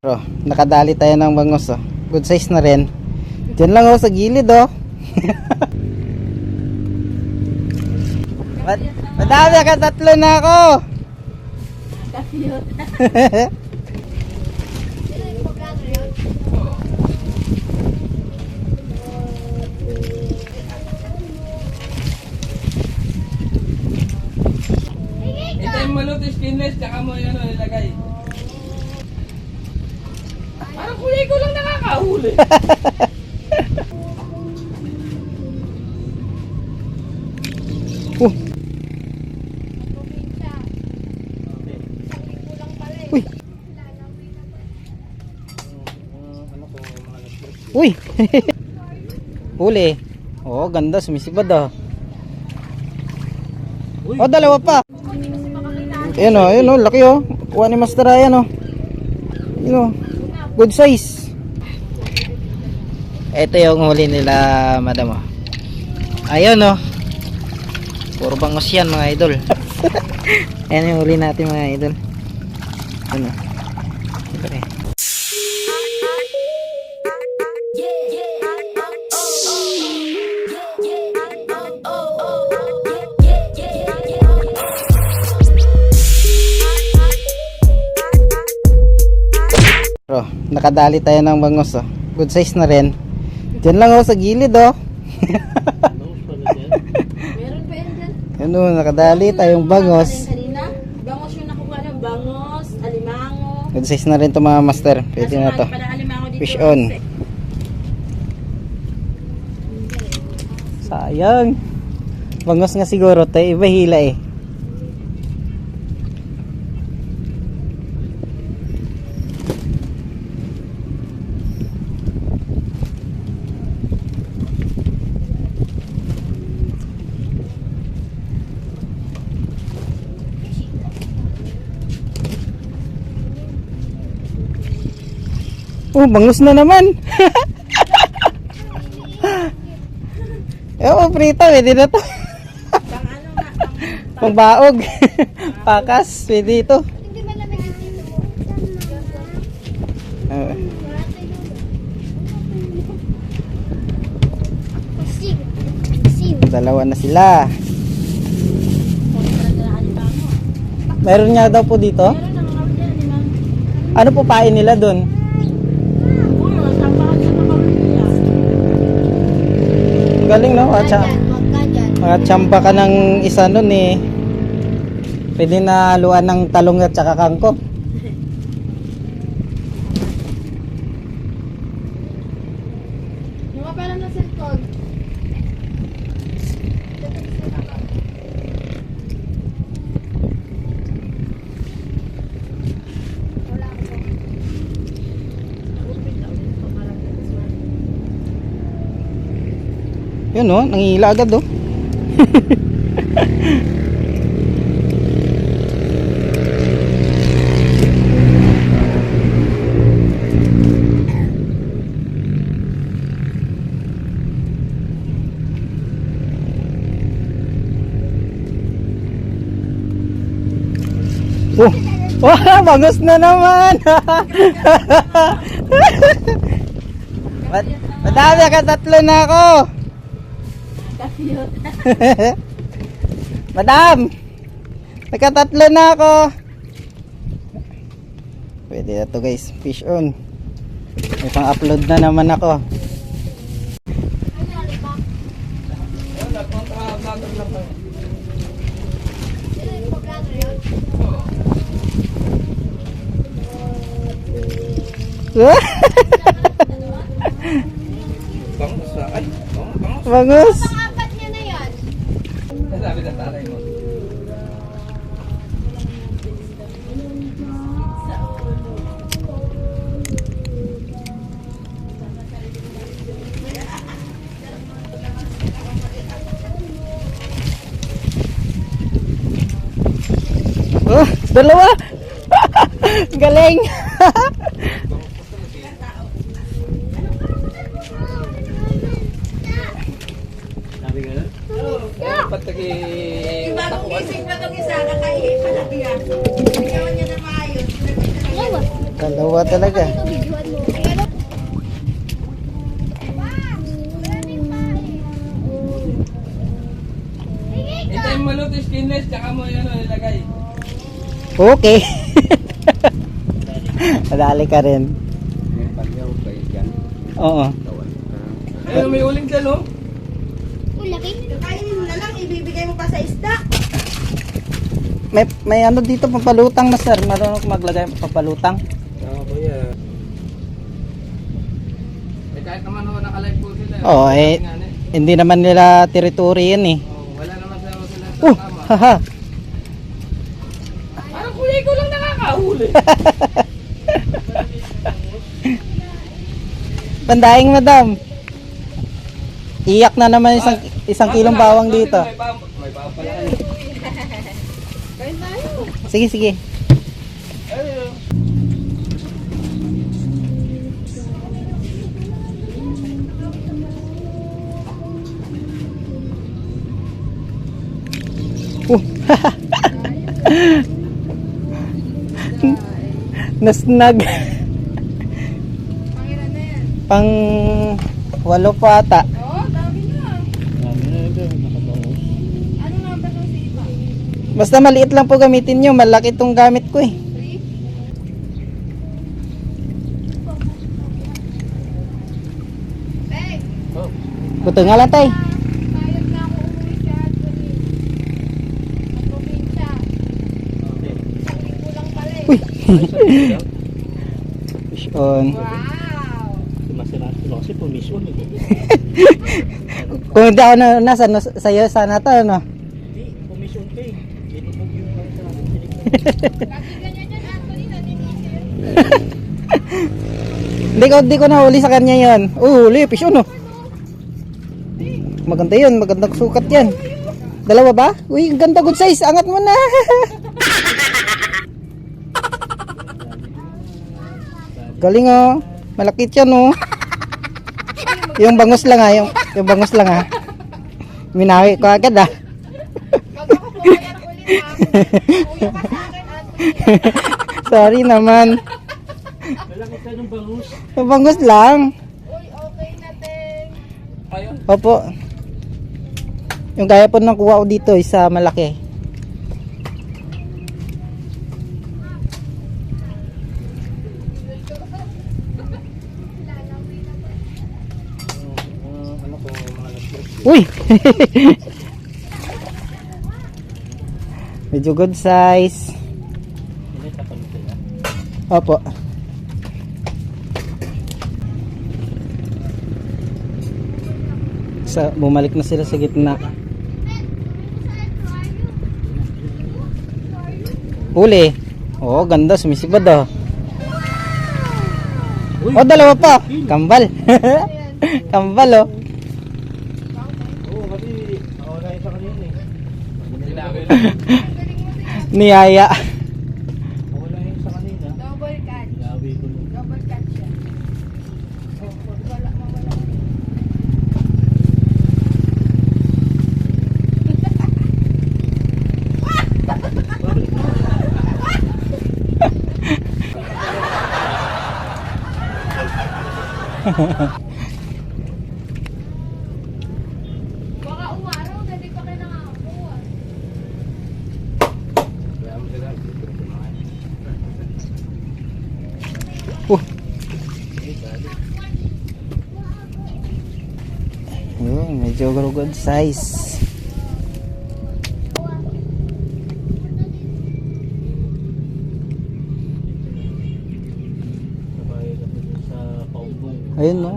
Bro, nakadali tayo ng bangus oh. Good size na rin. Diyan lang oh sa gilid oh. Madami ka, tatlo na ako. Hintayin mo luto skinless, tsaka mo yan ilagay. Parang kulay ko lang nakakahuli. Uy. Uy. Huli. Oh, ganda, sumisibad ah. Oh, dalawa pa. Ayan oh, laki oh. Kuha ni Master Ryan oh. Ayan oh. Good size. Ito yung huli nila, madam oh. Ayun oh. Puro bangos yan mga idol. Ayan yung huli natin mga idol. Ano? Okay. Bro, nakadali tayo ng bangus oh. Good size na rin. Diyan lang oh sa gilid oh. Meron pa yan dyan. Ano, nakadali tayong bangos. Kanina, bangos yung nakuha ng bangos, alimango. Good size na rin to mga master. Pwede na to. Para alimango dito. Fish on. Sayang. Bangos nga siguro tayo. Iba hila eh. Oh, bangus na naman. Oh, prito, pwede na to. Pang ano nga, Pangbaog. Pakas, pwede ito. hindi ba namin dito? Dalawa na sila. Meron nga daw po dito. Meron na mga dyan, alimango. Ano po pain nila doon? Galing no? Mga tsamba ka ng isa nun eh. Pwede na haluan ng talong at saka kangkong. Yung pala ng cellphone. Yun no, nangihila agad oh. Oh, oh, bangus na naman. Madami ka, tatlo na ako. Madam, nagkatatlo na ako. Pwede na to guys, fish on. May pang upload na naman ako. Bangus na. Ay, bangus. Bangus. Apat niya na yan. Sabi na taray mo. Oh, dalawa. Galing. Sabi nga na? Dapat lagi... Bagong gising pa itong isa, kakaihip pa lang yan. Ginawa niya na maayos. Dalawa talaga. Hintayin mo maluto, skinless, tsaka mo ano, ilagay. Okay. Madali ka rin. Oo. Ayun, may uling dyan, oh. Kainin mo na lang, ibibigay mo pa sa isda. May ano dito papalutang, master. Marunong ko maglagay papalutang. Oo, kuya. Eh, kahit naman ho, nakalive po sila. Oo, eh. Nga, eh. Hindi naman nila territory yan eh. Oo, wala naman sila Oh, tama. haha. Parang kuya ko lang nakakahuli. Pandaing, madam. Iyak na naman isang kilong bawang dito. May bawang pala. Kain tayo. Sige, sige. Ayun. Oh. Nasnag. Pangilan na yan. Pang 8 pa ata. Oo, dami na. Ano nga ba itong sipa? Basta maliit lang po gamitin nyo. Malaki itong gamit ko eh. 3? Bek! Oh. Buto nga lang tay. Bayad na ako umuwi sa Anthony. Ang probinsya. Isang linggo lang pala eh. Uy. Fish on. Wow! Kung hindi ako nasa sa'yo sana to, ano? Kasi ganyan yan, Anthony, naninisi. Hindi ko nahuli sa kanya yon. Huli, fish on, oh. Maganda yun, magandang sukat yan. Dalawa ba? Uy, ang ganda, good size. Angat mo na. Galing, oh. Malakit yan, oh. Yung bangus lang, ah. Yung bangus lang, ah. Minawi ko agad, ah. Wag ako pumayar ulit, ha? Uyo ka sa akin, Anthony. Sorry naman. Yung bangus lang. Uy, okay na, Teng. Ayun. Opo. Yung kaya po nang kuha ko dito, isa malaki. Uy! Medyo good size. Opo. Bumalik na sila sa gitna. Huli. Oo, ganda. Sumisibad, oh. Oh, dalawa pa. Kambal. Kambal, oh. Niyaya. Double catch. Double catch siya. Wala, mawala. Baka umaraw, hindi pa kayo nakakakuha. Medyo good size. Ayun, no.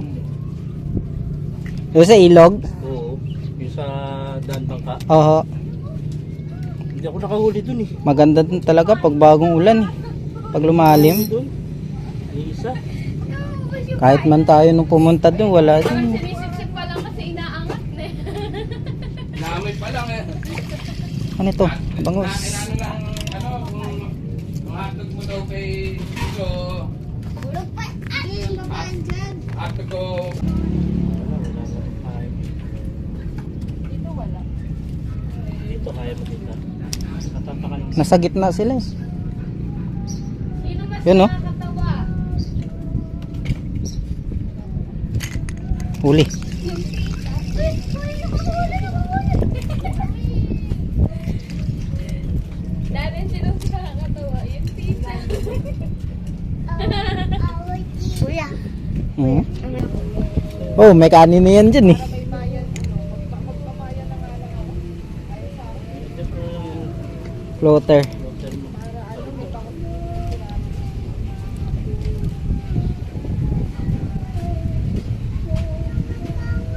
Yung sa ilog? Oo, yung sa daan bangka. Oo. Hindi ako nakahuli dun eh. Maganda din talaga pag bagong ulan eh. Pag lumalim. Dun, may isa. Kahit man tayo nung pumunta dun, wala din. Sinisip-sip pa lang kasi inaangat na eh. Naamoy pa lang eh. Ano ito? Bangus. Inano lang, ano, kung hatog mo daw kay Tito, Bulog pa. Ano yung babaan dyan? hatog ko, Ay, Dito wala. dito kaya mo dito. Natatakan ng Nasa gitna sila eh. Sino mas Yun, no? nakakatawa? Huli. Dahil sinusunod sa nakakatawa. Yung pizza. Kuya. Hmm? Oh, may kanin na yan dyan eh. May bayan. Magpapayan na nga lang ako. Ayaw sa akin. Floater. Para ano, may bakit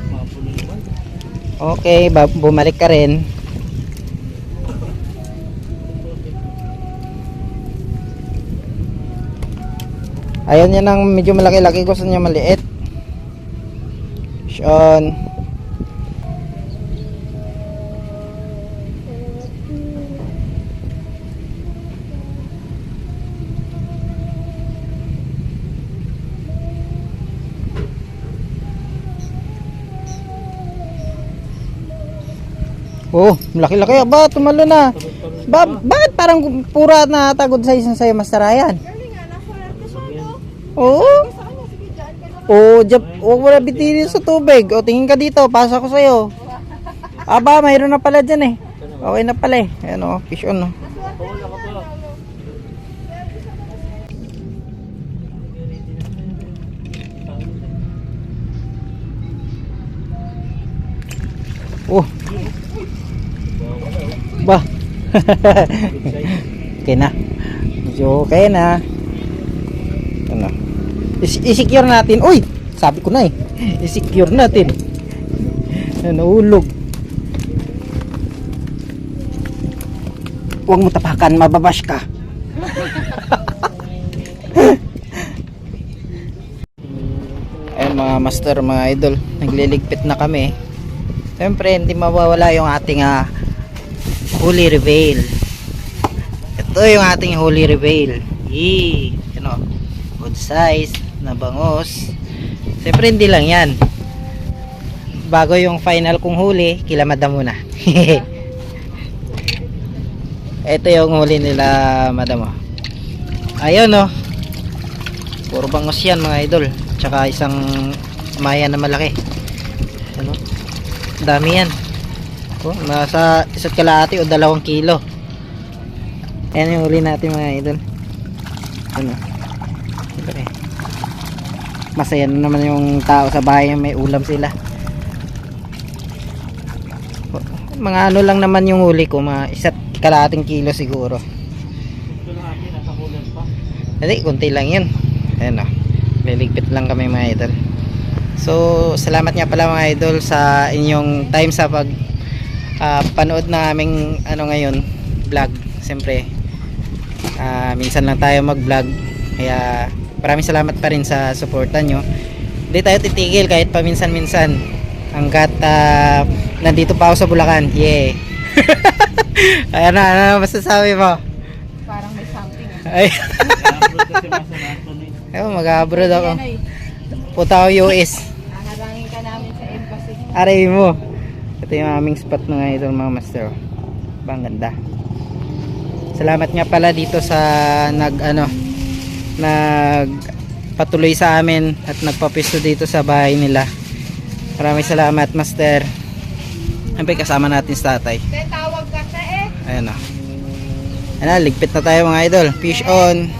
Mapulo naman. Okay, bumalik ka rin. Ayaw niya ng medyo malaki-laki, gusto niya maliit. Sean. Oh, malaki-laki. Ba, tumalo na. Bakit parang pura na tagod sa isang sayo, Master Ryan? Galing nga, nasa siya, no? Oo. Sa kanya, sige, dyan ka naman. Oh, huwag mo na bitinin sa tubig. O, tingin ka dito. Pasa ko sa'yo. Aba, mayroon na pala dyan eh. Okay na pala eh. Ayan o, fish on o. Wala ka pa. Oh. Ba. Okay na. Medyo okay na. Ano? I-secure natin. Uy! Sabi ko na eh. I-secure natin. Nahulog. Huwag mo tapakan, mababash ka. Ayun mga master, mga idol, nagliligpit na kami. Siyempre hindi mawawala yung ating holy reveal. Ito yung ating holy reveal. Yee, ano, good size na bangos. Siyempre hindi lang yan. Bago yung final kong huli, kilamada muna. Ito yung huli nila, madam. Ayun oh. Puro bangos yan mga idol. Tsaka isang mayan na malaki. Ano? Dami yan. Oh, nasa 1 kalahati o 2 kilo. Ayan yung huli natin mga idol. Ano? Siyempre. Masaya na naman yung tao sa bahay, may ulam sila. Mga ano lang naman yung huli ko, mga 1 kalahating kilo siguro. Ito na akin, nasa kulang pa. Hindi, kunti lang yun. Ayan o, liligpit lang kami mga idol. So, salamat nga pala mga idol sa inyong time sa pag panood na aming ano ngayon, vlog. Siyempre, minsan lang tayo mag vlog, kaya maraming salamat pa rin sa suporta nyo. Hindi tayo titigil kahit paminsan-minsan hanggat nandito pa ako sa Bulacan. Yeah. Ayan na, ano masasabi mo? Parang may something. Ay, Nakaabot kasi masa na Anthony. ayun, mag-abroad ako. Yan ay, Punta ako US. haharangin ka namin sa embassy. Aray mo. Ito yung aming spot ng idol mga master. Bang ganda. Salamat nga pala dito sa patuloy sa amin at nagpapisto dito sa bahay nila. Maraming salamat master. Siyempre kasama natin sa tatay. Then tawag ka sa Ayan na. Ayan na, ligpit na tayo mga idol. Fish on.